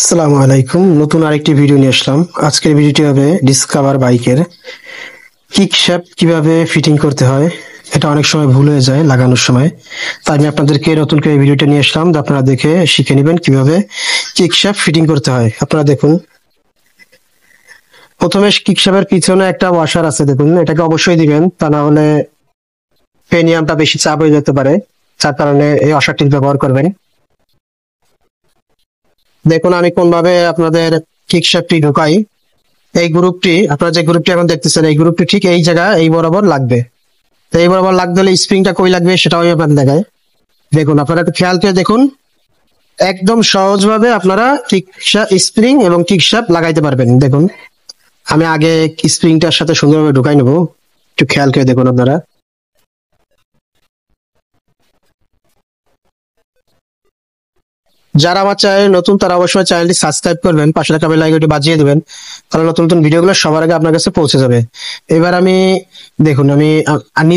আসসালামু আলাইকুম, নতুন আরেকটি ভিডিও নিয়ে আসলাম। আজকের ভিডিওটি হবে ডিসকভার বাইকের কিক শ্যাফট কিভাবে ফিটিং করতে হয়। এটা অনেক সময় ভুল হয়ে যায় লাগানোর সময়, তাই আমি আপনাদেরকে নতুন করে ভিডিওটা নিয়ে আসলাম, যা আপনারা দেখে শিখে নেবেন কিভাবে কিক শ্যাফট ফিটিং করতে হয়। আপনারা দেখুন, প্রথমে কিক শ্যাফটের পিছনে একটা ওয়াশার আছে, দেখুন এটাকে অবশ্যই দিবেন, তা না হলে পেনিয়ামটা বেশি চাপ হয়ে যেতে পারে, যার কারণে এই ওয়াশারটি ব্যবহার করবেন। দেখুন আমি কোনভাবে আপনাদের কিক শ্যাফটটি ঢুকাই। এই গ্রুপটি, আপনারা যে গ্রুপটি এখন দেখতেছেন, এই গ্রুপটি ঠিক এই জায়গায় এই বরাবর লাগবে। তো এই বরাবর লাগতে হলে স্প্রিংটা কই লাগবে সেটাও আমি আপনাদের দেখাই। দেখুন আপনারা একটু খেয়াল করে দেখুন, একদম সহজভাবে আপনারা কিক স্প্রিং এবং কিক শ্যাফট লাগাইতে পারবেন। দেখুন আমি আগে স্প্রিংটার সাথে সুন্দরভাবে ঢুকাই নেবো, একটু খেয়াল করে দেখুন আপনারা। যারা আমার চ্যানেল নতুন তারা অবশ্যই চ্যানেলটি সাবস্ক্রাইব করবেন, পাশে থাকা বেল আইকনটি বাজিয়ে দেবেন, তাহলে নতুন নতুন ভিডিওগুলো সবার আগে আপনার কাছে পৌঁছে যাবে। এবার আমি দেখুন আমি